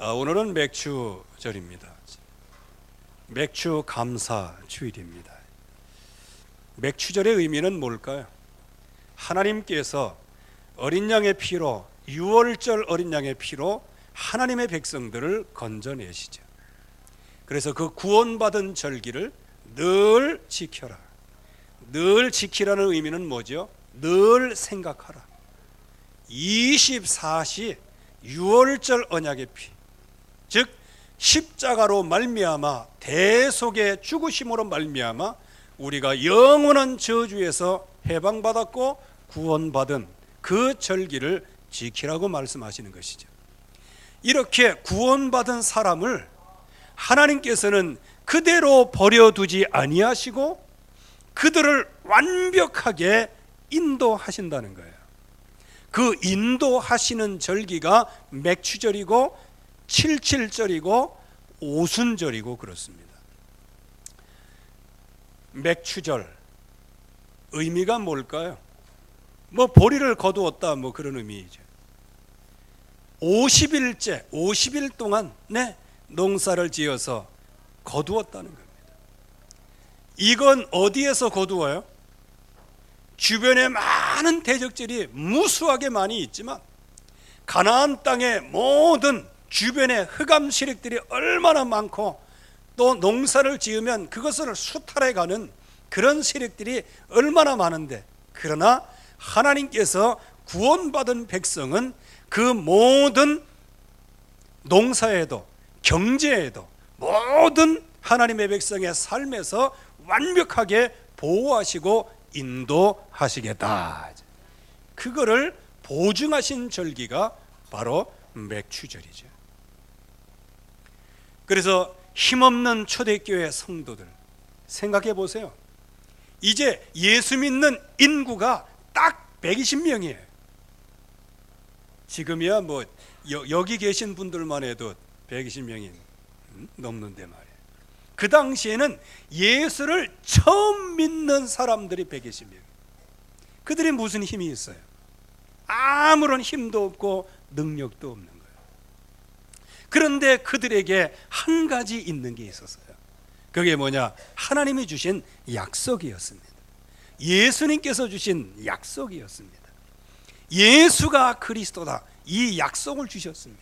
오늘은 맥주절입니다. 맥주 감사 주일입니다. 맥주절의 의미는 뭘까요? 하나님께서 어린 양의 피로, 유월절 어린 양의 피로 하나님의 백성들을 건져내시죠. 그래서 그 구원받은 절기를 늘 지켜라. 늘 지키라는 의미는 뭐죠? 늘 생각하라. 24시 유월절 언약의 피, 즉 십자가로 말미암아 대속의 죽으심으로 말미암아 우리가 영원한 저주에서 해방받았고 구원받은 그 절기를 지키라고 말씀하시는 것이죠. 이렇게 구원받은 사람을 하나님께서는 그대로 버려두지 아니하시고 그들을 완벽하게 인도하신다는 거예요. 그 인도하시는 절기가 맥추절이고 칠칠절이고 오순절이고 그렇습니다. 맥추절 의미가 뭘까요? 보리를 거두었다 그런 의미이죠. 50일째 50일 동안 농사를 지어서 거두었다는 겁니다. 이건 어디에서 거두어요? 주변에 많은 대적들이 무수하게 많이 있지만 가나안 땅의 모든 주변의 흑암 세력들이 얼마나 많고 또 농사를 지으면 그것을 수탈해가는 그런 세력들이 얼마나 많은데, 그러나 하나님께서 구원받은 백성은 그 모든 농사에도 경제에도 모든 하나님의 백성의 삶에서 완벽하게 보호하시고 인도하시겠다. 그거를 보증하신 절기가 바로 맥추절이죠. 그래서 힘없는 초대교회 성도들 생각해 보세요. 이제 예수 믿는 인구가 딱 120명이에요. 지금이야 여기 계신 분들만 해도 120명이 넘는데 말이에요. 그 당시에는 예수를 처음 믿는 사람들이 120명. 그들이 무슨 힘이 있어요? 아무런 힘도 없고 능력도 없는 거예요. 그런데 그들에게 한 가지 있는 게 있었어요. 그게 뭐냐? 하나님이 주신 약속이었습니다. 예수님께서 주신 약속이었습니다. 예수가 그리스도다, 이 약속을 주셨습니다.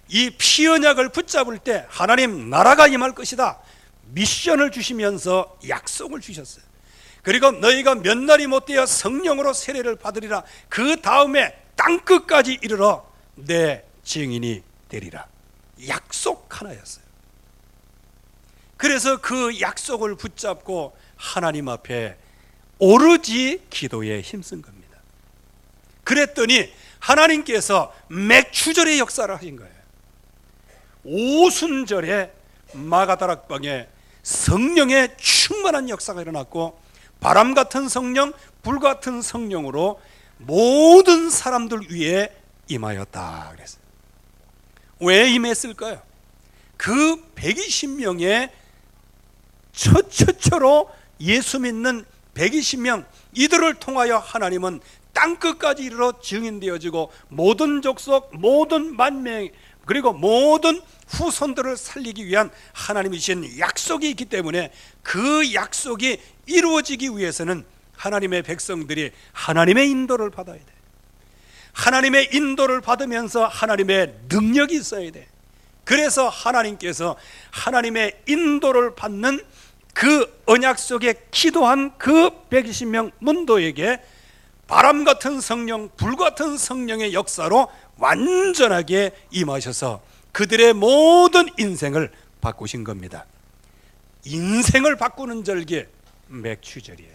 이 피언약을 붙잡을 때 하나님 나라가 임할 것이다 미션을 주시면서 약속을 주셨어요. 그리고 너희가 몇 날이 못되어 성령으로 세례를 받으리라. 그 다음에 땅끝까지 이르러 내 증인이 되리라. 약속 하나였어요. 그래서 그 약속을 붙잡고 하나님 앞에 오로지 기도에 힘쓴 겁니다. 그랬더니 하나님께서 맥추절의 역사를 하신 거예요. 오순절에 마가다락방에 성령의 충만한 역사가 일어났고 바람 같은 성령, 불 같은 성령으로 모든 사람들 위에 임하였다 그랬어요. 왜 임했을까요? 그 120명의 최초로 예수 믿는 120명, 이들을 통하여 하나님은 땅끝까지 이르러 증인되어지고 모든 족속, 모든 만명, 그리고 모든 후손들을 살리기 위한 하나님이 주신 약속이 있기 때문에 그 약속이 이루어지기 위해서는 하나님의 백성들이 하나님의 인도를 받아야 돼. 하나님의 인도를 받으면서 하나님의 능력이 있어야 돼. 그래서 하나님께서 하나님의 인도를 받는 그 언약 속에 기도한 그 120명 문도에게 바람 같은 성령, 불 같은 성령의 역사로 완전하게 임하셔서 그들의 모든 인생을 바꾸신 겁니다. 인생을 바꾸는 절기 맥추절이에요.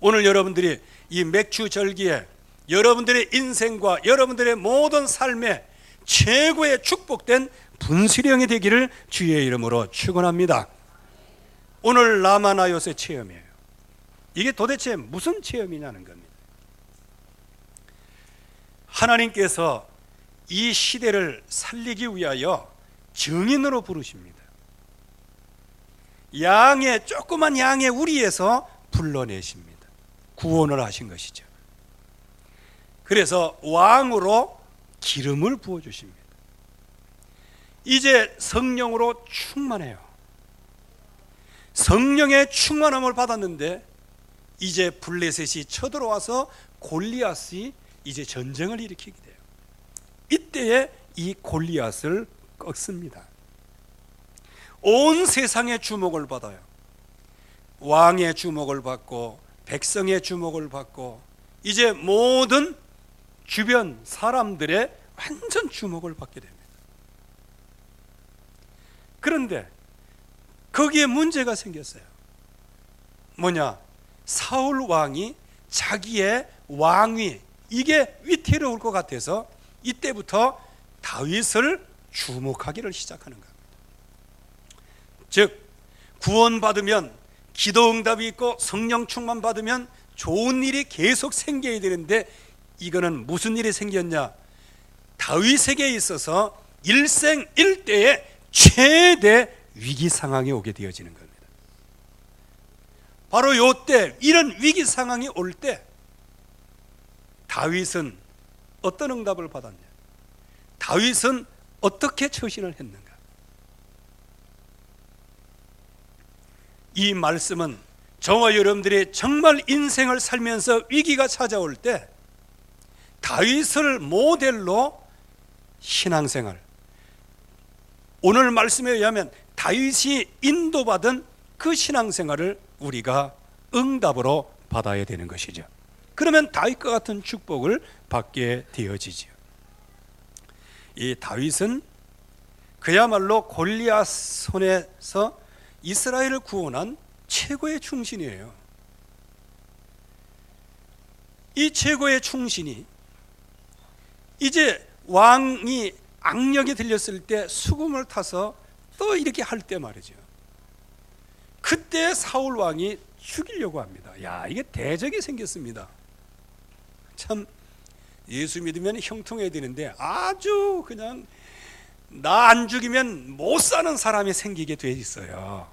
오늘 여러분들이 이 맥추절기에 여러분들의 인생과 여러분들의 모든 삶에 최고의 축복된 분수령이 되기를 주의 이름으로 축원합니다. 오늘 라마나요새 체험이에요. 이게 도대체 무슨 체험이냐는 겁니다. 하나님께서 이 시대를 살리기 위하여 증인으로 부르십니다. 조그만 양의 우리에서 불러내십니다. 구원을 하신 것이죠. 그래서 왕으로 기름을 부어주십니다. 이제 성령으로 충만해요. 성령의 충만함을 받았는데 이제 블레셋이 쳐들어와서 골리앗이 이제 전쟁을 일으키게 돼요. 이때에 이 골리앗을 꺾습니다. 온 세상의 주목을 받아요. 왕의 주목을 받고 백성의 주목을 받고 이제 모든 주변 사람들의 완전 주목을 받게 됩니다. 그런데 거기에 문제가 생겼어요. 뭐냐? 사울 왕이 자기의 왕위, 이게 위태로울 것 같아서 이때부터 다윗을 주목하기를 시작하는 겁니다. 즉, 구원받으면 기도응답이 있고 성령 충만 받으면 좋은 일이 계속 생겨야 되는데 이거는 무슨 일이 생겼냐? 다윗에게 있어서 일생일대의 최대 위기 상황이 오게 되어지는 겁니다. 바로 이때, 이런 위기 상황이 올 때 다윗은 어떤 응답을 받았냐? 다윗은 어떻게 처신을 했는가? 이 말씀은 저와 여러분들이 정말 인생을 살면서 위기가 찾아올 때 다윗을 모델로 신앙생활, 오늘 말씀에 의하면 다윗이 인도받은 그 신앙생활을 우리가 응답으로 받아야 되는 것이죠. 그러면 다윗과 같은 축복을 받게 되어지죠. 이 다윗은 그야말로 골리앗 손에서 이스라엘을 구원한 최고의 충신이에요. 이 최고의 충신이 이제 왕이 악령이 들렸을 때 수금을 타서 또 이렇게 할 때 말이죠. 그때 사울 왕이 죽이려고 합니다. 야, 이게 대적이 생겼습니다. 참 예수 믿으면 형통해야 되는데 아주 그냥 나 안 죽이면 못 사는 사람이 생기게 돼 있어요.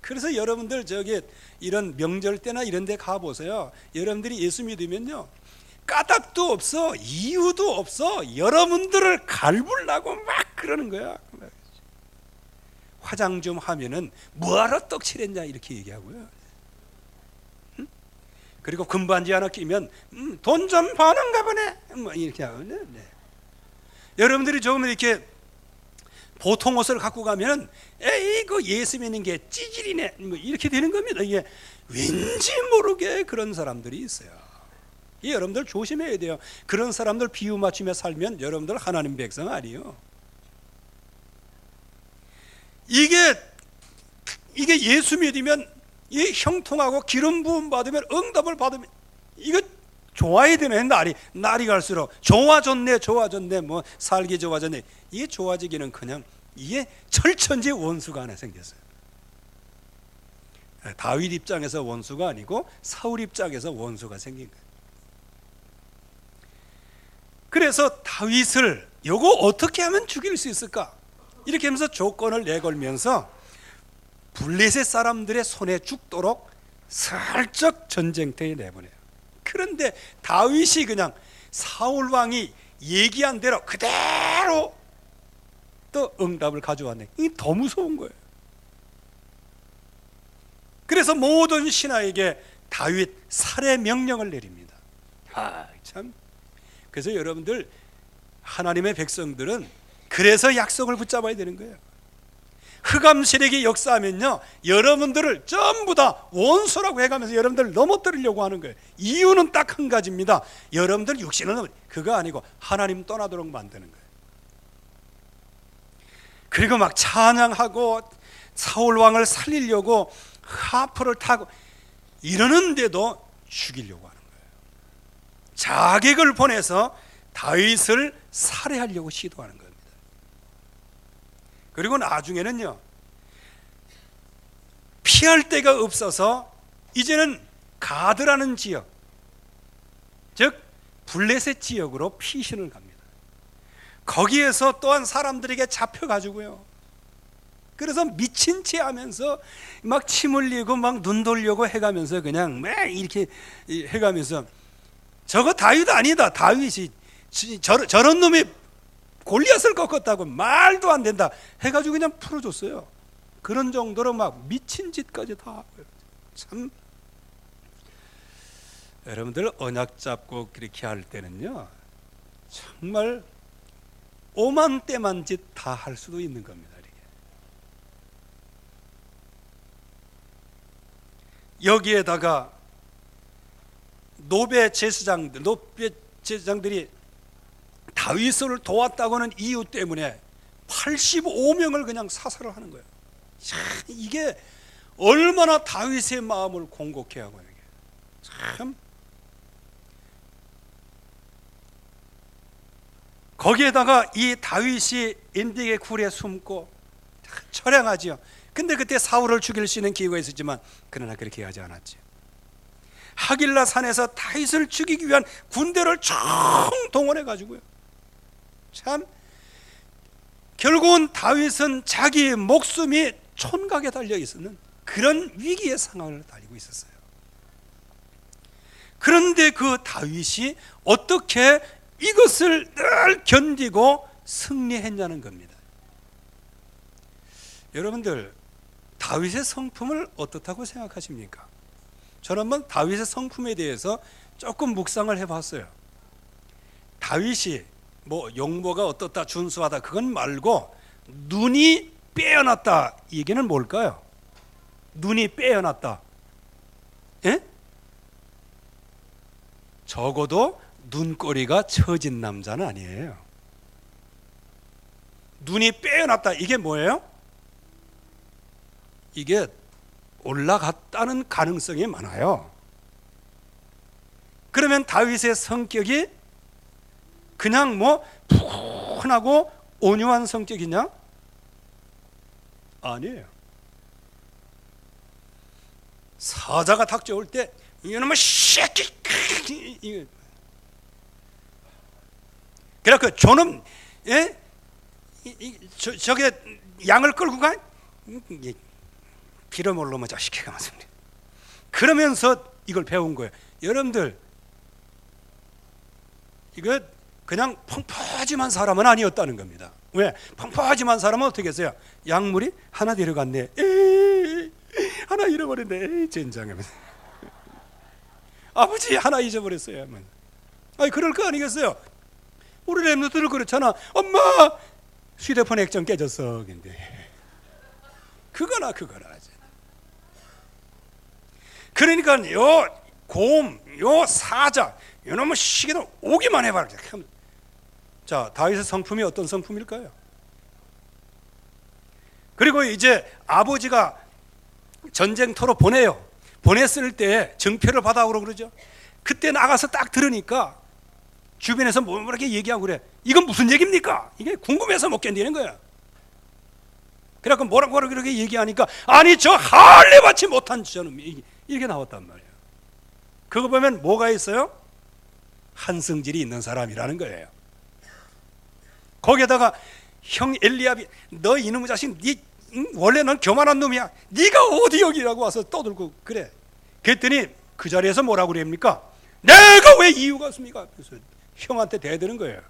그래서 여러분들 저기 이런 명절 때나 이런 데 가보세요. 여러분들이 예수 믿으면요, 까닭도 없어, 이유도 없어, 여러분들을 갈불라고 막 그러는 거야. 화장 좀 하면은 뭐하러 떡칠했냐 이렇게 얘기하고요. 응? 그리고 금반지 하나 끼면 돈 좀 버는가 보네 뭐 이렇게 하거든요. 네. 여러분들이 조금 이렇게 보통 옷을 갖고 가면은 에이 그 예수 믿는 게 찌질이네 뭐 이렇게 되는 겁니다. 이게 왠지 모르게 그런 사람들이 있어요. 이 여러분들 조심해야 돼요. 그런 사람들 비유 맞추며 살면 여러분들 하나님 백성 아니에요. 이게 예수 믿으면 이 형통하고 기름 부음 받으면 응답을 받으면 이거 좋아야 되네. 날이 갈수록 좋아졌네 뭐 살기 좋아졌네. 이게 좋아지기는 그냥 이게 철천지 원수가 하나 생겼어요. 다윗 입장에서 원수가 아니고 사울 입장에서 원수가 생긴 거예요. 그래서 다윗을 요거 어떻게 하면 죽일 수 있을까? 이렇게 하면서 조건을 내걸면서 블레셋 사람들의 손에 죽도록 살짝 전쟁터에 내보내요. 그런데 다윗이 그냥 사울 왕이 얘기한 대로 그대로 또 응답을 가져왔네. 이게 더 무서운 거예요. 그래서 모든 신하에게 다윗 살해 명령을 내립니다. 참. 그래서 여러분들 하나님의 백성들은 그래서 약속을 붙잡아야 되는 거예요. 흑암 세력이 역사하면요, 여러분들을 전부 다 원수라고 해가면서 여러분들을 넘어뜨리려고 하는 거예요. 이유는 딱 한 가지입니다. 여러분들 육신은 그거 아니고 하나님 떠나도록 만드는 거예요. 그리고 막 찬양하고 사울 왕을 살리려고 하프를 타고 이러는데도 죽이려고 하는 거예요. 자객을 보내서 다윗을 살해하려고 시도하는 겁니다. 그리고 나중에는요, 피할 데가 없어서 이제는 가드라는 지역, 즉 블레셋 지역으로 피신을 갑니다. 거기에서 또한 사람들에게 잡혀가지고요, 그래서 미친 채 하면서 막 침 흘리고 막 눈 돌려고 해가면서 그냥 막 이렇게 해가면서 저거 다윗 아니다, 다윗이 저런 놈이 골리앗을 꺾었다고 말도 안 된다 해가지고 그냥 풀어줬어요. 그런 정도로 막 미친 짓까지 다 하고요. 참 여러분들 언약 잡고 그렇게 할 때는요 정말 오만때만 짓 다 할 수도 있는 겁니다. 이게. 여기에다가 노베 제사장들이 다윗을 도왔다고는 이유 때문에 85명을 그냥 사살을 하는 거예요. 참, 이게 얼마나 다윗의 마음을 공곡해 하고 이게 참. 거기에다가 이 다윗이 인디의 굴에 숨고 처량하지요. 근데 그때 사울을 죽일 수 있는 기회가 있었지만 그러나 그렇게 하지 않았지. 하길라 산에서 다윗을 죽이기 위한 군대를 총동원해 가지고요. 참 결국은 다윗은 자기 목숨이 촌각에 달려 있었는 그런 위기의 상황을 달리고 있었어요. 그런데 그 다윗이 어떻게 이것을 늘 견디고 승리했냐는 겁니다. 여러분들 다윗의 성품을 어떻다고 생각하십니까? 저는 한번 다윗의 성품에 대해서 조금 묵상을 해봤어요. 다윗이 뭐 용모가 어떻다 준수하다 그건 말고 눈이 빼어났다 이 얘기는 뭘까요? 눈이 빼어났다. 예? 적어도 눈꼬리가 처진 남자는 아니에요. 눈이 빼어났다 이게 뭐예요? 이게 올라갔다는 가능성이 많아요. 그러면 다윗의 성격이 그냥 뭐 푸근하고 온유한 성격이냐? 아니에요. 사자가 닥쳐올 때 이놈의 새끼 그래갖고 저놈 저게 양을 끌고 가 빌어먹으면 자식이가 맞습니다. 그러면서 이걸 배운 거예요. 여러분들 이거 그냥 펑퍼짐한 사람은 아니었다는 겁니다. 왜? 펑퍼짐한 사람은 어떻게 했어요? 약물이 하나 데려갔네. 에이, 하나 잃어버렸네. 젠장하면서 아버지 하나 잊어버렸어요. 아니 그럴 거 아니겠어요? 우리 랩노들은 그렇잖아. 엄마 휴대폰 액정 깨졌어. 근데 그거나 그러니까 요 곰, 요 사자, 요놈의 시계도 오기만 해봐라. 자, 다윗의 성품이 어떤 성품일까요? 그리고 이제 아버지가 전쟁터로 보내요. 보냈을 때 증표를 받아오라고 그러죠. 그때 나가서 딱 들으니까 주변에서 뭐 이렇게 얘기하고 그래. 이건 무슨 얘기입니까? 이게 궁금해서 못 견디는 거야. 그래갖고 뭐라고 그렇게 얘기하니까 아니 저 할례받지 못한 저놈이 이렇게 나왔단 말이에요. 그거 보면 뭐가 있어요? 한성질이 있는 사람이라는 거예요. 거기에다가 형 엘리압이 너 이놈의 자식 원래 넌 교만한 놈이야. 네가 어디 여기라고 와서 떠들고 그래. 그랬더니 그 자리에서 뭐라고 그럽니까? 내가 왜 이유가 있습니까? 그래서 형한테 대드는 거예요.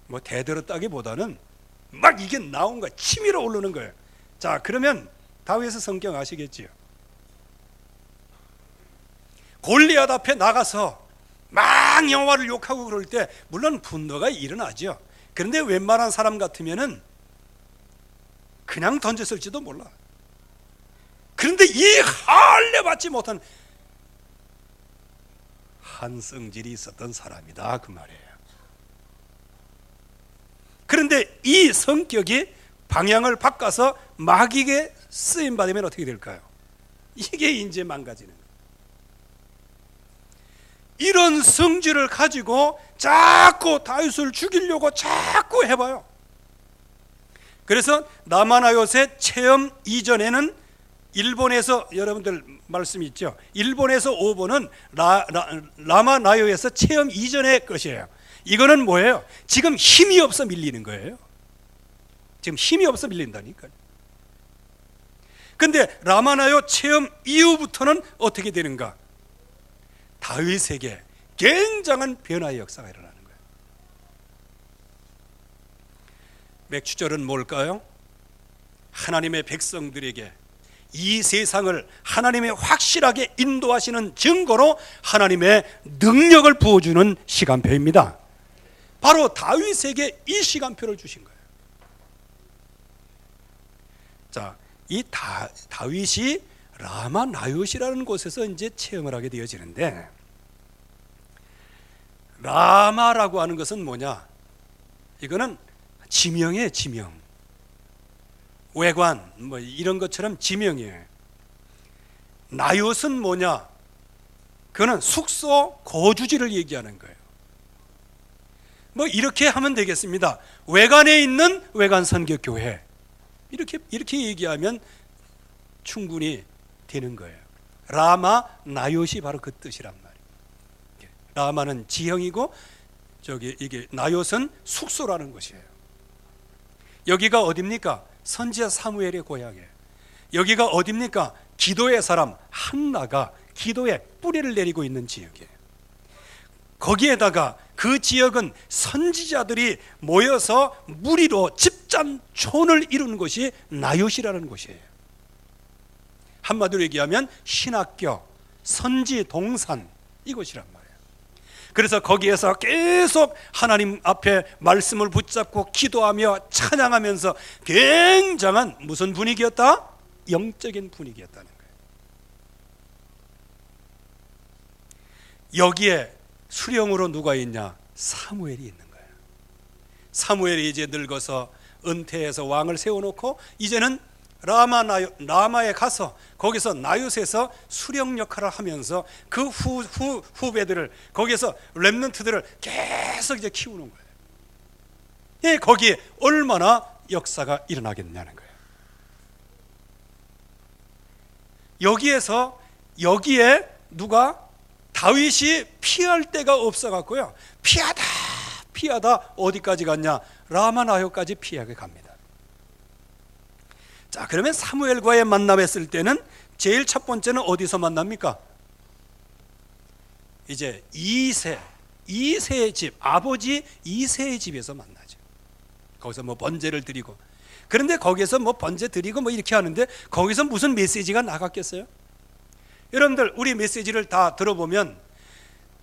뭐 대들었다기보다는 막 이게 나온 거야. 치밀어 오르는 거예요. 자, 그러면 다윗의 성격 아시겠지요? 골리앗 앞에 나가서 막 여호와를 욕하고 그럴 때 물론 분노가 일어나죠. 그런데 웬만한 사람 같으면은 그냥 던졌을지도 몰라. 그런데 이 할례받지 못한 한성질이 있었던 사람이다 그 말이에요. 그런데 이 성격이 방향을 바꿔서 마귀에게 쓰임 받으면 어떻게 될까요? 이게 이제 망가지는 거예요. 이런 성질을 가지고 자꾸 다윗을 죽이려고 자꾸 해봐요. 그래서 나마나요새 체험 이전에는 일본에서 여러분들 말씀이 있죠. 일본에서 5번은 라마나요에서 체험 이전의 것이에요. 이거는 뭐예요? 지금 힘이 없어 밀리는 거예요. 지금 힘이 없어 밀린다니까요. 근데 라마나요 체험 이후부터는 어떻게 되는가? 다윗에게 굉장한 변화의 역사가 일어나는 거예요. 맥주절은 뭘까요? 하나님의 백성들에게 이 세상을 하나님의 확실하게 인도하시는 증거로 하나님의 능력을 부어주는 시간표입니다. 바로 다윗에게 이 시간표를 주신 거예요. 자, 이 다윗이 라마 나요시라는 곳에서 이제 체험을 하게 되어지는데, 라마라고 하는 것은 뭐냐? 이거는 지명이에요, 지명. 외관 뭐 이런 것처럼 지명이에요. 나요스는 뭐냐? 그거는 숙소 거주지를 얘기하는 거예요. 뭐 이렇게 하면 되겠습니다. 외관에 있는 외관 선교교회, 이렇게 얘기하면 충분히 되는 거예요. 라마 나요시 바로 그 뜻이란 말이에요. 라마는 지형이고 이게 나요스는 숙소라는 것이에요. 여기가 어디입니까? 선지자 사무엘의 고향이에요. 여기가 어디입니까? 기도의 사람 한나가 기도에 뿌리를 내리고 있는 지역이에요. 거기에다가 그 지역은 선지자들이 모여서 무리로 집단촌을 이룬 곳이 나요시라는 곳이에요. 한마디로 얘기하면 신학교, 선지 동산, 이곳이란 말이에요. 그래서 거기에서 계속 하나님 앞에 말씀을 붙잡고 기도하며 찬양하면서 굉장한 무슨 분위기였다? 영적인 분위기였다는 거예요. 여기에 수령으로 누가 있냐? 사무엘이 있는 거예요. 사무엘이 이제 늙어서 은퇴해서 왕을 세워놓고 이제는 라마에 가서 거기서 나요스에서 수령 역할을 하면서 그 후배들을 거기서 렘넌트들을 계속 이제 키우는 거예요. 예, 거기에 얼마나 역사가 일어나겠냐는 거예요. 여기에 누가 다윗이 피할 데가 없어갖고요, 피하다 어디까지 갔냐? 라마나요까지 피하게 갑니다. 자, 그러면 사무엘과의 만남했을 때는 제일 첫 번째는 어디서 만납니까? 이제 이새의 집, 아버지 이새의 집에서 만나죠. 거기서 뭐 번제를 드리고, 그런데 거기서 뭐 번제 드리고 뭐 이렇게 하는데 거기서 무슨 메시지가 나갔겠어요? 여러분들, 우리 메시지를 다 들어보면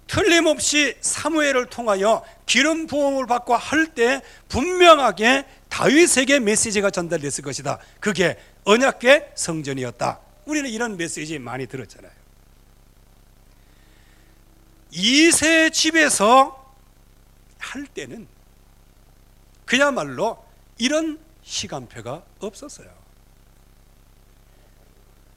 틀림없이 사무엘을 통하여 기름 부음을 받고 할 때 분명하게 다윗에게 메시지가 전달됐을 것이다. 그게 언약궤 성전이었다. 우리는 이런 메시지 많이 들었잖아요. 이새 집에서 할 때는 그야말로 이런 시간표가 없었어요.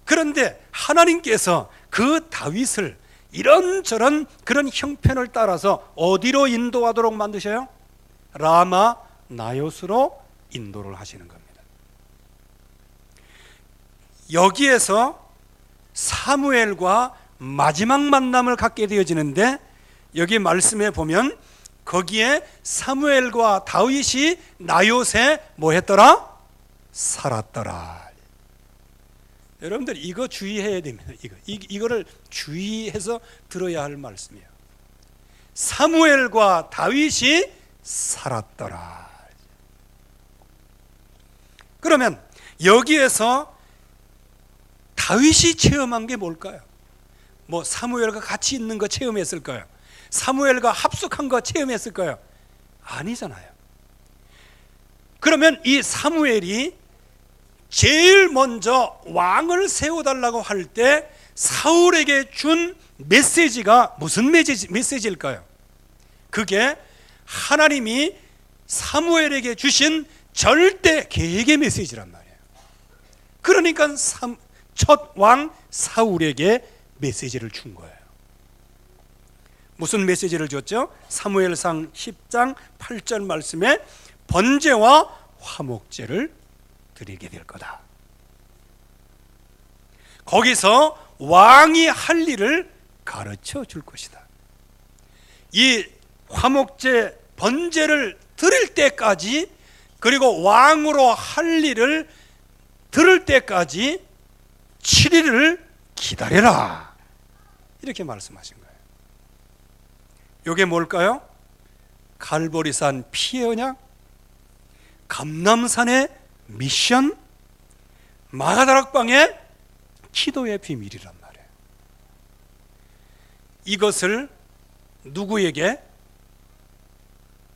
그런데 하나님께서 그 다윗을 이런저런 그런 형편을 따라서 어디로 인도하도록 만드셔요? 라마 나요스로 인도를 하시는 겁니다. 여기에서 사무엘과 마지막 만남을 갖게 되어지는데, 여기 말씀에 보면 거기에 사무엘과 다윗이 나요스에 뭐 했더라? 살았더라. 여러분들 이거 주의해야 됩니다. 이거를 주의해서 들어야 할 말씀이에요. 사무엘과 다윗이 살았더라. 그러면 여기에서 다윗이 체험한 게 뭘까요? 뭐 사무엘과 같이 있는 거 체험했을까요? 사무엘과 합숙한 거 체험했을까요? 아니잖아요. 그러면 이 사무엘이 제일 먼저 왕을 세워달라고 할 때 사울에게 준 메시지가 무슨 메시지일까요? 그게 하나님이 사무엘에게 주신 절대 계획의 메시지란 말이에요. 그러니까 첫 왕 사울에게 메시지를 준 거예요. 무슨 메시지를 줬죠? 사무엘상 10장 8절 말씀에 번제와 화목제를 드리게 될 거다. 거기서 왕이 할 일을 가르쳐 줄 것이다. 이 화목제 번제를 드릴 때까지, 그리고 왕으로 할 일을 들을 때까지 7일을 기다려라, 이렇게 말씀하신 거예요. 이게 뭘까요? 갈보리산 피의 언약, 감람산의 미션, 마가다락방의 기도의 비밀이란 말이에요. 이것을 누구에게?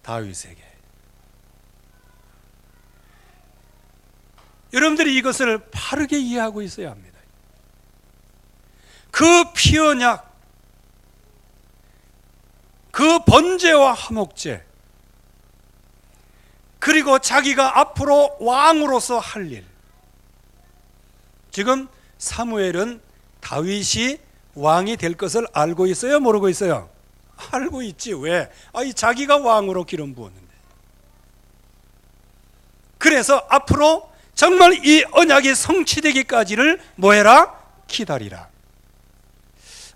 다윗에게. 여러분들이 이것을 바르게 이해하고 있어야 합니다. 그 피언약, 그 번제와 화목제, 그리고 자기가 앞으로 왕으로서 할 일. 지금 사무엘은 다윗이 왕이 될 것을 알고 있어요? 모르고 있어요? 알고 있지. 왜? 자기가 왕으로 기름 부었는데. 그래서 앞으로 정말 이 언약이 성취되기까지를 뭐해라? 기다리라.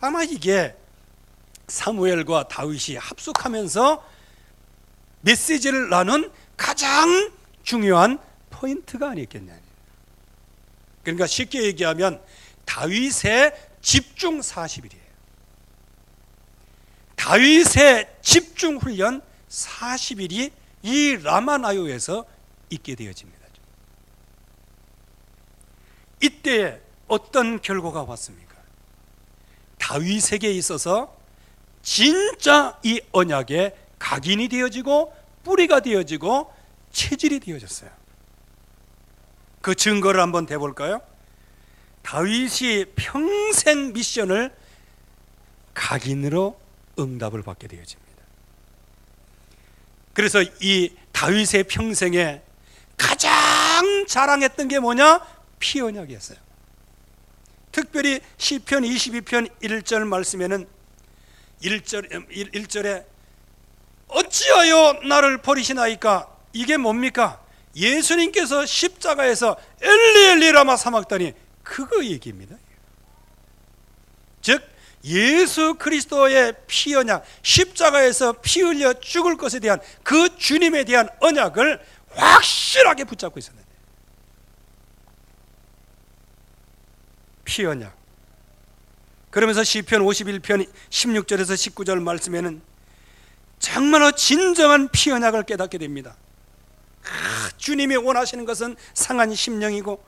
아마 이게 사무엘과 다윗이 합숙하면서 메시지를 나눈 가장 중요한 포인트가 아니겠냐. 그러니까 쉽게 얘기하면 다윗의 집중 40일이에요. 다윗의 집중 훈련 40일이 이 라마나요에서 있게 되어집니다. 이때 어떤 결과가 왔습니까? 다윗에게 있어서 진짜 이 언약의 각인이 되어지고 뿌리가 되어지고 체질이 되어졌어요. 그 증거를 한번 대볼까요? 다윗이 평생 미션을 각인으로 응답을 받게 되어집니다. 그래서 이 다윗의 평생에 가장 자랑했던 게 뭐냐? 피언약이었어요. 특별히 시편 22편 1절 말씀에는 1절에 어찌하여 나를 버리시나이까? 이게 뭡니까? 예수님께서 십자가에서 엘리 엘리 라마 사막다니, 그거 얘기입니다. 즉 예수 그리스도의 피언약, 십자가에서 피 흘려 죽을 것에 대한 그 주님에 대한 언약을 확실하게 붙잡고 있었는데, 피언약. 그러면서 시편 51편 16절에서 19절 말씀에는 정말로 진정한 피언약을 깨닫게 됩니다. 주님이 원하시는 것은 상한 심령이고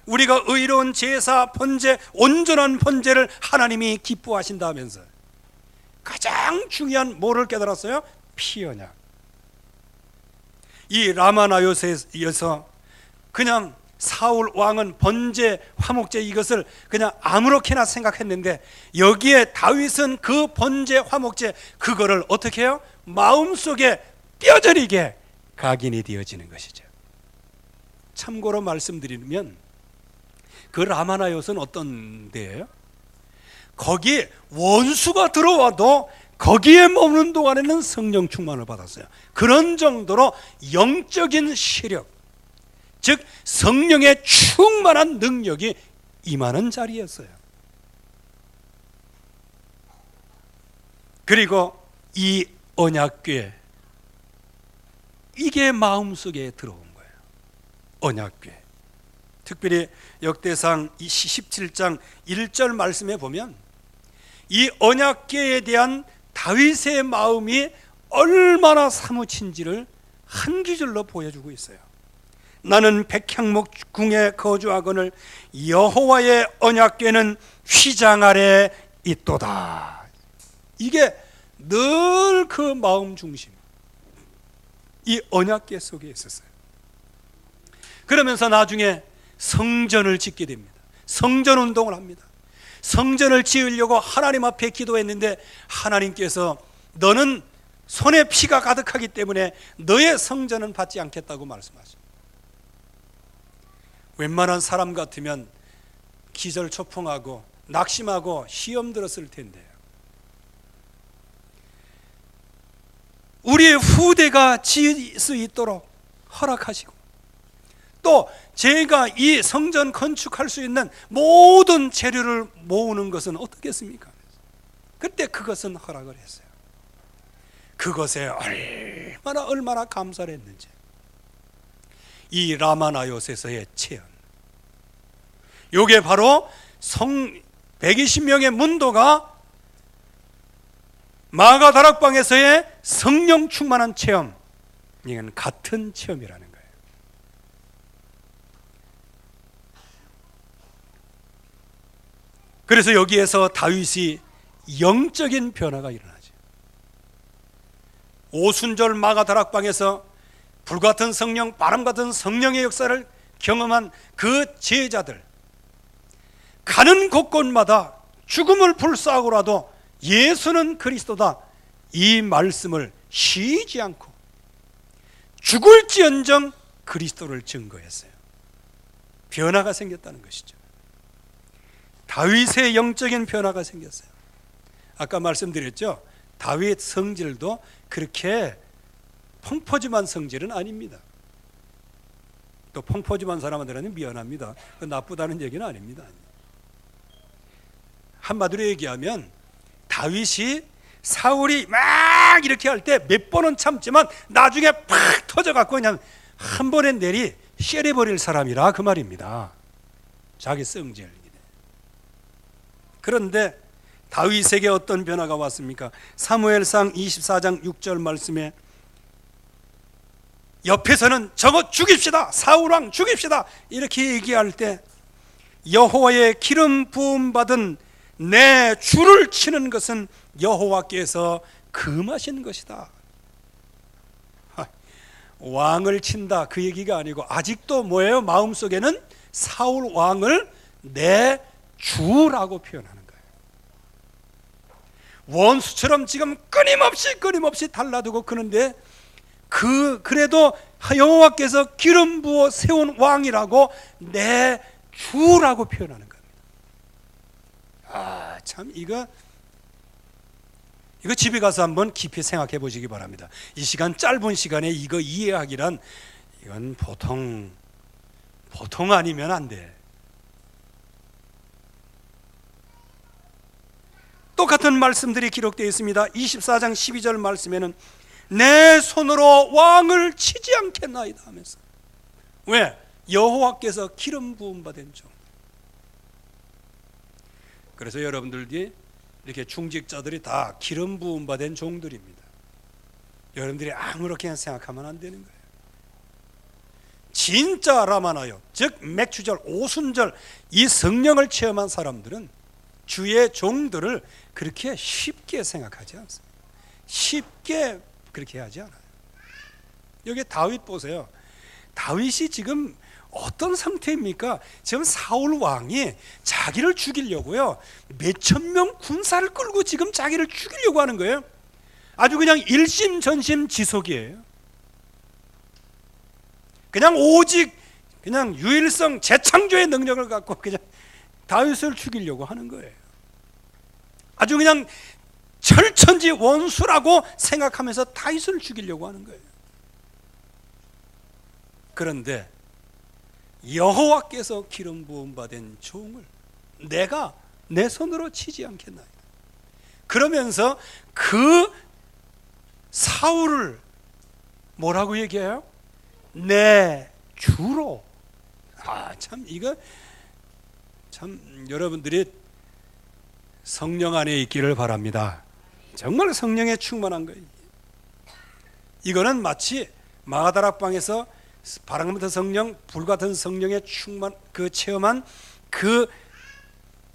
우리가 의로운 제사, 번제, 온전한 번제를 하나님이 기뻐하신다 하면서 가장 중요한 뭐를 깨달았어요? 피언약. 이 라마나요스에서 그냥 사울 왕은 번제, 화목제 이것을 그냥 아무렇게나 생각했는데, 여기에 다윗은 그 번제, 화목제 그거를 어떻게 해요? 마음속에 뼈저리게 각인이 되어지는 것이죠. 참고로 말씀드리면 그 라마나요스는 어떤 데예요? 거기 원수가 들어와도 거기에 머무는 동안에는 성령 충만을 받았어요. 그런 정도로 영적인 시력, 즉 성령의 충만한 능력이 임하는 자리였어요. 그리고 이 언약궤, 이게 마음속에 들어온 거예요. 언약궤. 특별히 역대상 17장 1절 말씀에 보면 이 언약궤에 대한 다윗의 마음이 얼마나 사무친지를 한 구절로 보여주고 있어요. 나는 백향목 궁에 거주하거늘 여호와의 언약궤는 휘장 아래 있도다. 이게 늘 그 마음 중심, 이 언약궤 속에 있었어요. 그러면서 나중에 성전을 짓게 됩니다. 성전 운동을 합니다. 성전을 지으려고 하나님 앞에 기도했는데 하나님께서 너는 손에 피가 가득하기 때문에 너의 성전은 받지 않겠다고 말씀하십니다. 웬만한 사람 같으면 기절초풍하고 낙심하고 시험 들었을 텐데요. 우리의 후대가 지을 수 있도록 허락하시고, 또 제가 이 성전 건축할 수 있는 모든 재료를 모으는 것은 어떻겠습니까? 그때 그것은 허락을 했어요. 그것에 얼마나 감사를 했는지. 이 라마나요스에서의 체험, 요게 바로 120명의 문도가 마가다락방에서의 성령 충만한 체험, 이건 같은 체험이라는 거예요. 그래서 여기에서 다윗이 영적인 변화가 일어나죠. 오순절 마가다락방에서 불같은 성령, 바람같은 성령의 역사를 경험한 그 제자들, 가는 곳곳마다 죽음을 불사하고라도 예수는 그리스도다, 이 말씀을 쉬지 않고 죽을지언정 그리스도를 증거했어요. 변화가 생겼다는 것이죠. 다윗의 영적인 변화가 생겼어요. 아까 말씀드렸죠, 다윗 성질도 그렇게 펑퍼짐한 성질은 아닙니다. 또 펑퍼짐한 사람들한테 미안합니다. 나쁘다는 얘기는 아닙니다. 한마디로 얘기하면 다윗이 사울이 막 이렇게 할 때 몇 번은 참지만 나중에 팍 터져갖고 그냥 한 번에 내리 쉐려버릴 사람이라 그 말입니다. 자기 성질. 그런데 다윗에게 어떤 변화가 왔습니까? 사무엘상 24장 6절 말씀에 옆에서는 저거 죽입시다, 사울왕 죽입시다 이렇게 얘기할 때 여호와의 기름 부음 받은 내 주를 치는 것은 여호와께서 금하신 것이다. 왕을 친다 그 얘기가 아니고 아직도 뭐예요? 마음속에는 사울 왕을 내 주라고 표현하는 거예요. 원수처럼 지금 끊임없이 달라두고 그런데 그래도 여호와께서 기름 부어 세운 왕이라고 내 주라고 표현하는 겁니다. 참 이거 집에 가서 한번 깊이 생각해 보시기 바랍니다. 이 시간, 짧은 시간에 이거 이해하기란 이건 보통 아니면 안 돼. 똑같은 말씀들이 기록되어 있습니다. 24장 12절 말씀에는 내 손으로 왕을 치지 않겠나이다 하면서, 왜? 여호와께서 기름 부음 받은 종. 그래서 여러분들이 이렇게 중직자들이 다 기름 부음 받은 종들입니다. 여러분들이 아무렇게 생각하면 안 되는 거예요. 진짜 라마나요, 즉 맥추절, 오순절 이 성령을 체험한 사람들은 주의 종들을 그렇게 쉽게 생각하지 않습니다. 쉽게 그렇게 하지 않아요. 여기 다윗 보세요. 다윗이 지금 어떤 상태입니까? 지금 사울 왕이 자기를 죽이려고요, 몇천 명 군사를 끌고 지금 자기를 죽이려고 하는 거예요. 아주 그냥 일심전심지속이에요. 그냥 오직 그냥 유일성 재창조의 능력을 갖고 그냥 다윗을 죽이려고 하는 거예요. 아주 그냥 철천지 원수라고 생각하면서 다윗을 죽이려고 하는 거예요. 그런데 여호와께서 기름 부음 받은 종을 내가 내 손으로 치지 않겠나이다. 그러면서 그 사울을 뭐라고 얘기해요? 내 주로. 참 이거 참 여러분들이 성령 안에 있기를 바랍니다. 정말 성령에 충만한 거예요. 이거는 마치 마가다락방에서 바람 같은 성령, 불 같은 성령에 체험한 그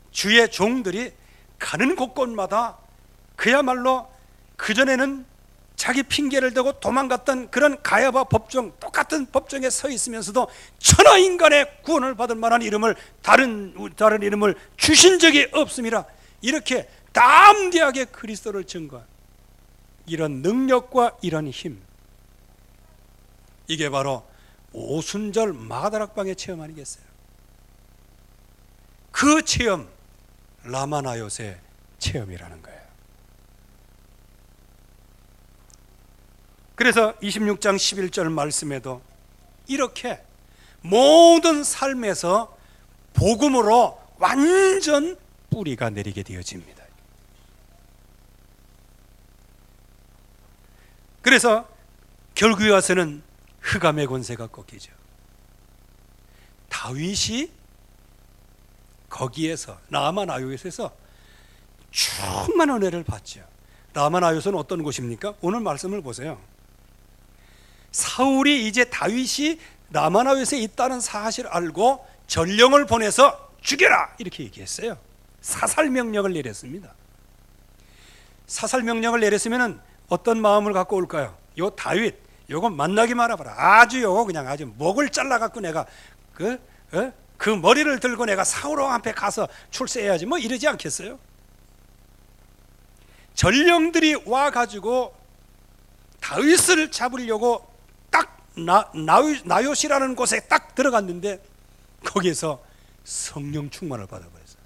주의 종들이 가는 곳곳마다 그야말로 그전에는 자기 핑계를 대고 도망갔던 그런 가야바 법정, 똑같은 법정에 서 있으면서도 천하 인간의 구원을 받을 만한 이름을 다른 이름을 주신 적이 없음이라 이렇게 담대하게 그리스도를 증거한 이런 능력과 이런 힘, 이게 바로 오순절 마가다락방의 체험 아니겠어요? 그 체험, 라마나요의 체험이라는 거예요. 그래서 26장 11절 말씀에도 이렇게 모든 삶에서 복음으로 완전 뿌리가 내리게 되어집니다. 그래서 결국에 와서는 흑암의 권세가 꺾이죠. 다윗이 거기에서 라마나요에서 충만한 은혜를 받죠. 라마나요는 어떤 곳입니까? 오늘 말씀을 보세요. 사울이 이제 다윗이 라마나요에 있다는 사실을 알고 전령을 보내서 죽여라 이렇게 얘기했어요. 사살 명령을 내렸습니다. 사살 명령을 내렸으면 어떤 마음을 갖고 올까요? 요 다윗 요거 만나기 말아봐라. 아주 요거 그냥 아주 목을 잘라갖고 내가 그 머리를 들고 내가 사울왕 앞에 가서 출세해야지 뭐 이러지 않겠어요? 전령들이 와가지고 다윗을 잡으려고 딱 나요시라는 곳에 딱 들어갔는데 거기에서 성령 충만을 받아버렸어요.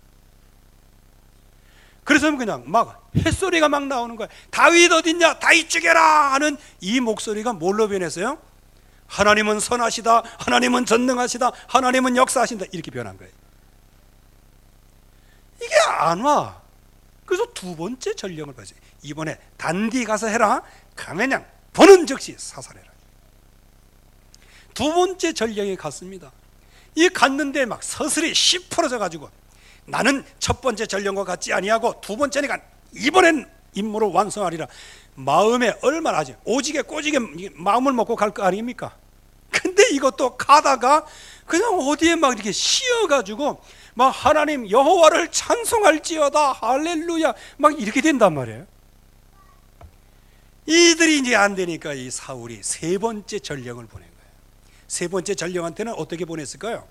그래서 그냥 막 햇소리가 막 나오는 거예요. 다윗 어딨냐? 다윗 죽여라 하는 이 목소리가 뭘로 변했어요? 하나님은 선하시다, 하나님은 전능하시다, 하나님은 역사하신다, 이렇게 변한 거예요. 이게 안 와. 그래서 두 번째 전령을 받았어요. 이번에 단디 가서 해라. 가면양 보는 즉시 사살해라. 두 번째 전령이 갔습니다. 이 갔는데 막 서슬이 시퍼러져 가지고 나는 첫 번째 전령과 같지 아니하고 두 번째니까 이번엔 임무를 완성하리라. 마음에 얼마나 하지 오지게 꼬지게 마음을 먹고 갈 거 아닙니까? 근데 이것도 가다가 그냥 어디에 막 이렇게 씌어가지고 막 하나님 여호와를 찬송할지어다 할렐루야 막 이렇게 된단 말이에요. 이들이 이제 안 되니까 이 사울이 세 번째 전령을 보낸 거예요. 세 번째 전령한테는 어떻게 보냈을까요?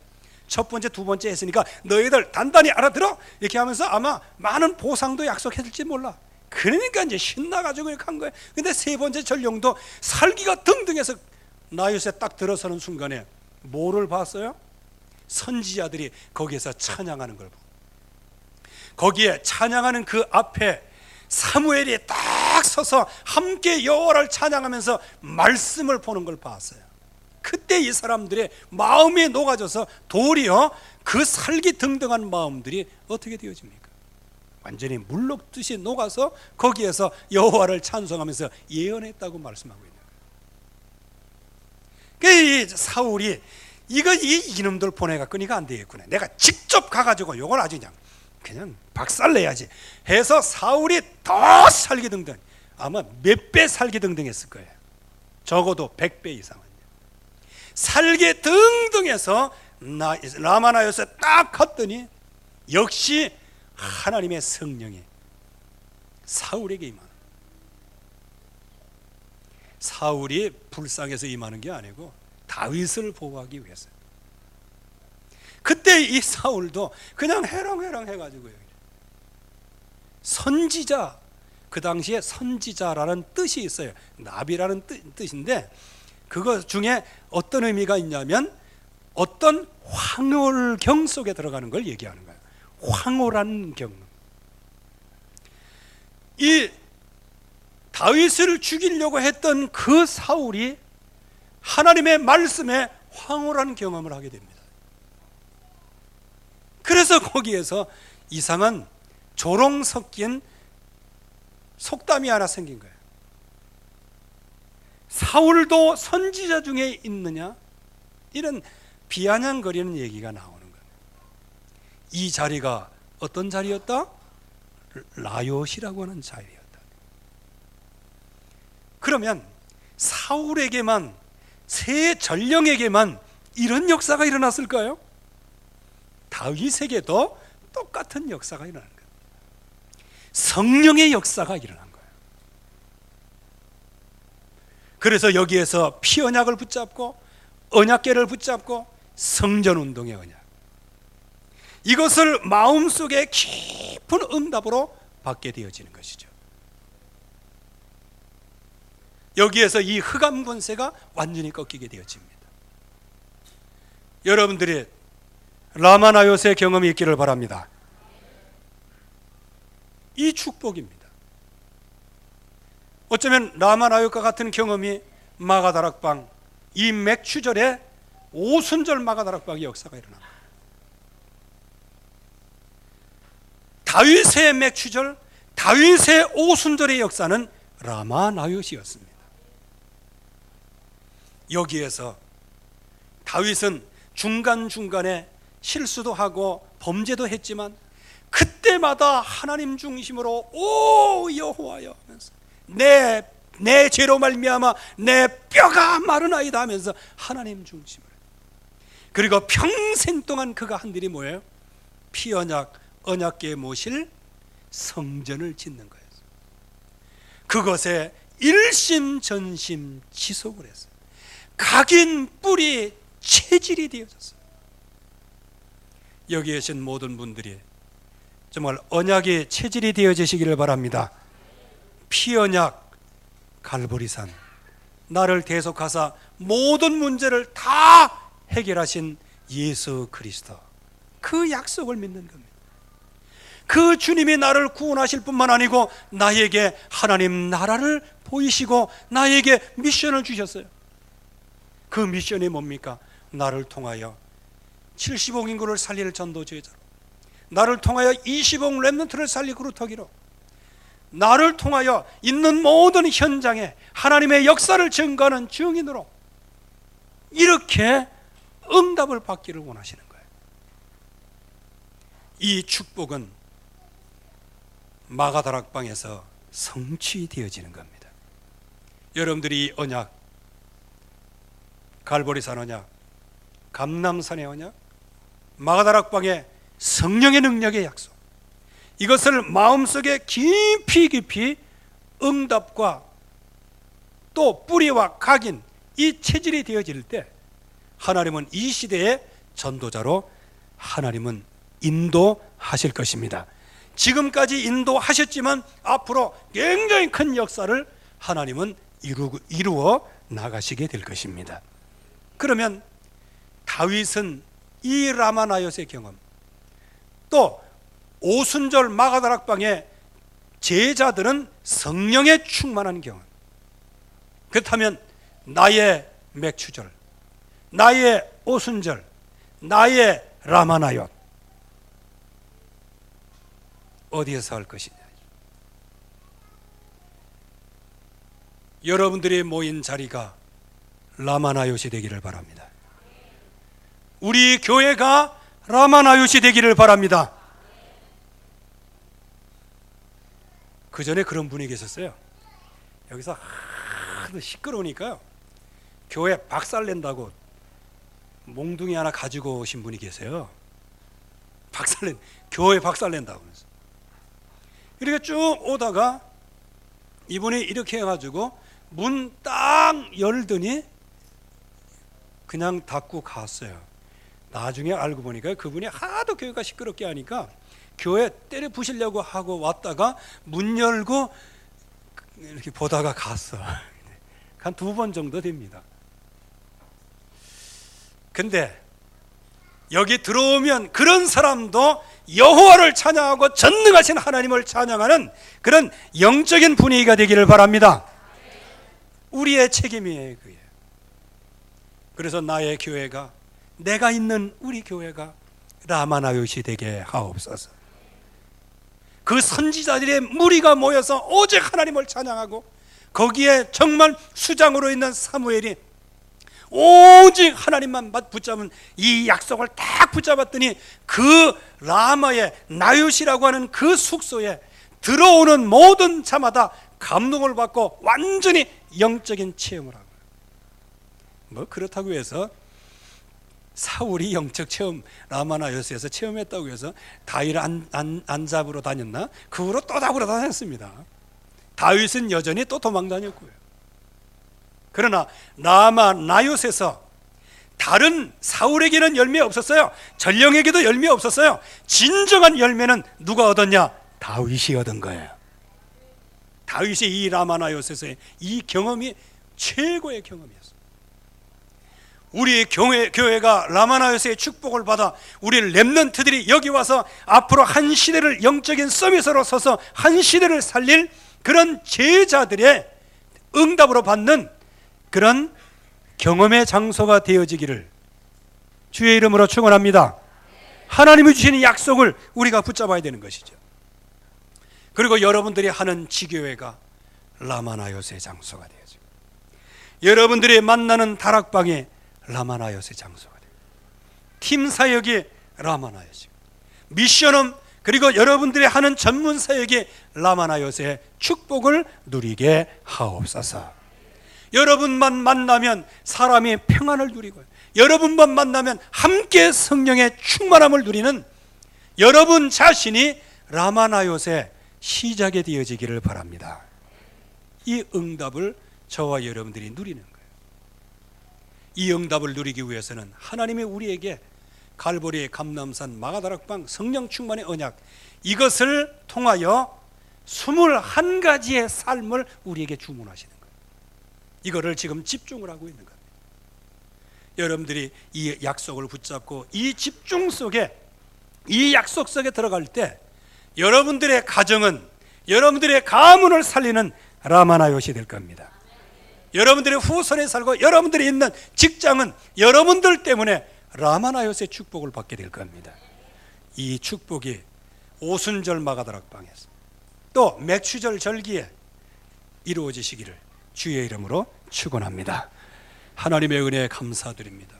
첫 번째, 두 번째 했으니까 너희들 단단히 알아들어 이렇게 하면서 아마 많은 보상도 약속했을지 몰라. 그러니까 이제 신나가지고 이렇게 한 거예요. 근데 세 번째 전령도 살기가 등등해서 나윗에 딱 들어서는 순간에 뭐를 봤어요? 선지자들이 거기에서 찬양하는 걸 보고, 거기에 찬양하는 그 앞에 사무엘이 딱 서서 함께 여호와를 찬양하면서 말씀을 보는 걸 봤어요. 그때 이 사람들의 마음이 녹아져서 도리어 그 살기 등등한 마음들이 어떻게 되어집니까? 완전히 물녹듯이 녹아서 거기에서 여호와를 찬송하면서 예언했다고 말씀하고 있는 거예요. 이 사울이 이 이놈들 보내갖고 이거 안 되겠구나. 내가 직접 가가지고 요걸 아주 그냥 박살내야지 해서 사울이 더 살기 등등, 아마 몇 배 살기 등등했을 거예요. 적어도 100배 이상은. 살기 등등해서 라마나요스에 딱 갔더니 역시 하나님의 성령이 사울에게 임하는, 사울이 불쌍해서 임하는 게 아니고 다윗을 보호하기 위해서. 그때 이 사울도 그냥 해롱해롱 해가지고요. 선지자, 그 당시에 선지자라는 뜻이 있어요. 나비라는 뜻인데 그거 중에 어떤 의미가 있냐면 어떤 황홀경 속에 들어가는 걸 얘기하는 거예요. 황홀한 경. 이 다윗을 죽이려고 했던 그 사울이 하나님의 말씀에 황홀한 경험을 하게 됩니다. 그래서 거기에서 이상한 조롱 섞인 속담이 하나 생긴 거예요. 사울도 선지자 중에 있느냐? 이런 비아냥거리는 얘기가 나오는 거예요. 이 자리가 어떤 자리였다? 라요시라고 하는 자리였다. 그러면 사울에게만, 새 전령에게만 이런 역사가 일어났을까요? 다윗에게도 똑같은 역사가 일어나는 거예요. 성령의 역사가 일어난 거예요. 그래서 여기에서 피 언약을 붙잡고 언약궤를 붙잡고 성전운동의 언약, 이것을 마음속에 깊은 응답으로 받게 되어지는 것이죠. 여기에서 이 흑암 권세가 완전히 꺾이게 되어집니다. 여러분들이 라마나요스의 경험이 있기를 바랍니다. 이 축복입니다. 어쩌면 라마나요스과 같은 경험이 마가다락방, 이 맥추절에 오순절 마가다락방의 역사가 일어납니다. 다윗의 맥추절, 다윗의 오순절의 역사는 라마나요스였습니다. 여기에서 다윗은 중간중간에 실수도 하고 범죄도 했지만 그때마다 하나님 중심으로 오 여호와여 하면서 내 죄로 말미암아 내 뼈가 마르나이다 하면서 하나님 중심으로, 그리고 평생 동안 그가 한 일이 뭐예요? 피언약, 언약궤에 모실 성전을 짓는 거예요. 그것에 일심전심 지속을 했어요. 각인 뿌리 체질이 되어졌어요. 여기 계신 모든 분들이 정말 언약의 체질이 되어지시기를 바랍니다. 피언약 갈보리산, 나를 대속하사 모든 문제를 다 해결하신 예수 그리스도, 그 약속을 믿는 겁니다. 그 주님이 나를 구원하실 뿐만 아니고 나에게 하나님 나라를 보이시고 나에게 미션을 주셨어요. 그 미션이 뭡니까? 나를 통하여 70억 인구를 살릴 전도제자로, 나를 통하여 20억 렘넌트를 살릴 그루터기로, 나를 통하여 있는 모든 현장에 하나님의 역사를 증거하는 증인으로, 이렇게 응답을 받기를 원하시는 거예요. 이 축복은 마가다락방에서 성취되어지는 겁니다. 여러분들이 이 언약, 갈보리산 언약, 감람산의 언약, 마가다락방의 성령의 능력의 약속, 이것을 마음속에 깊이 응답과 또 뿌리와 각인, 이 체질이 되어질 때 하나님은 이 시대의 전도자로 하나님은 인도하실 것입니다. 지금까지 인도하셨지만 앞으로 굉장히 큰 역사를 하나님은 이루어 나가시게 될 것입니다. 그러면 다윗은 이 라마나요스의 경험, 또 오순절 마가다락방의 제자들은 성령에 충만한 경험, 그렇다면 나의 맥추절, 나의 오순절, 나의 라마나요 어디에서 할 것이냐. 여러분들이 모인 자리가 라마나요시 되기를 바랍니다. 우리 교회가 라마나요시 되기를 바랍니다. 그 전에 그런 분이 계셨어요. 여기서 하도 시끄러우니까요, 교회 박살낸다고 몽둥이 하나 가지고 오신 분이 계세요. 교회 박살낸다고 하면서. 이렇게 쭉 오다가 이분이 이렇게 해가지고 문 딱 열더니 그냥 닫고 갔어요. 나중에 알고 보니까 그분이 하도 교회가 시끄럽게 하니까 교회 때려 부시려고 하고 왔다가 문 열고 이렇게 보다가 갔어. 한 2번 정도 됩니다. 근데 여기 들어오면 그런 사람도 여호와를 찬양하고 전능하신 하나님을 찬양하는 그런 영적인 분위기가 되기를 바랍니다. 우리의 책임이에요, 그게. 그래서 나의 교회가, 내가 있는 우리 교회가 라마나요시 되게 하옵소서. 그 선지자들의 무리가 모여서 오직 하나님을 찬양하고, 거기에 정말 수장으로 있는 사무엘이 오직 하나님만 붙잡은 이 약속을 딱 붙잡았더니 그 라마의 나요시라고 하는 그 숙소에 들어오는 모든 자마다 감동을 받고 완전히 영적인 체험을 하고, 뭐 그렇다고 해서 사울이 영적 체험 라마나요스에서 체험했다고 해서 다윗을 안 잡으러 다녔나? 그 후로 또 잡으러 다녔습니다. 다윗은 여전히 또 도망 다녔고요. 그러나 라마나요스에서 다른 사울에게는 열매 없었어요. 전령에게도 열매 없었어요. 진정한 열매는 누가 얻었냐? 다윗이 얻은 거예요. 다윗이 이 라마나요스에서의 이 경험이 최고의 경험이었어요. 우리 교회가 라마나요스의 축복을 받아 우리 렘넌트들이 여기 와서 앞으로 한 시대를 영적인 서밋으로 서서 한 시대를 살릴 그런 제자들의 응답으로 받는 그런 경험의 장소가 되어지기를 주의 이름으로 축원합니다. 하나님이 주시는 약속을 우리가 붙잡아야 되는 것이죠. 그리고 여러분들이 하는 지교회가 라마나요스의 장소가 되어지고, 여러분들이 만나는 다락방이 라마나요스의 장소가 되고, 팀 사역이 라마나요스, 미션은, 그리고 여러분들이 하는 전문 사역이 라마나요스의 축복을 누리게 하옵소서. 여러분만 만나면 사람이 평안을 누리고, 여러분만 만나면 함께 성령의 충만함을 누리는 여러분 자신이 라마나요새 시작이 되어지기를 바랍니다. 이 응답을 저와 여러분들이 누리는 거예요. 이 응답을 누리기 위해서는 하나님이 우리에게 갈보리의 감람산 마가다락방 성령 충만의 언약, 이것을 통하여 21가지의 삶을 우리에게 주문하시는 거예요. 이거를 지금 집중을 하고 있는 겁니다. 여러분들이 이 약속을 붙잡고 이 집중 속에, 이 약속 속에 들어갈 때 여러분들의 가정은, 여러분들의 가문을 살리는 라마나요시 될 겁니다. 여러분들의 후손에 살고 여러분들이 있는 직장은 여러분들 때문에 라마나요스의 축복을 받게 될 겁니다. 이 축복이 오순절 마가다락방에서 또 맥추절 절기에 이루어지시기를 주의 이름으로 축원합니다. 하나님의 은혜에 감사드립니다.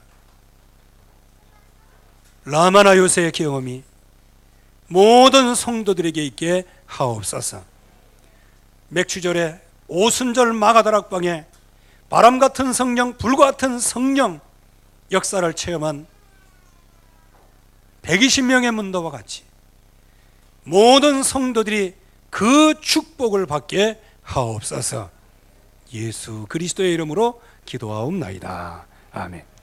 라마나요스의 경험이 모든 성도들에게 있게 하옵소서. 맥추절에 오순절 마가다락방에 바람 같은 성령, 불과 같은 성령 역사를 체험한 120명의 문도와 같이 모든 성도들이 그 축복을 받게 하옵소서. 예수 그리스도의 이름으로 기도하옵나이다. 아멘.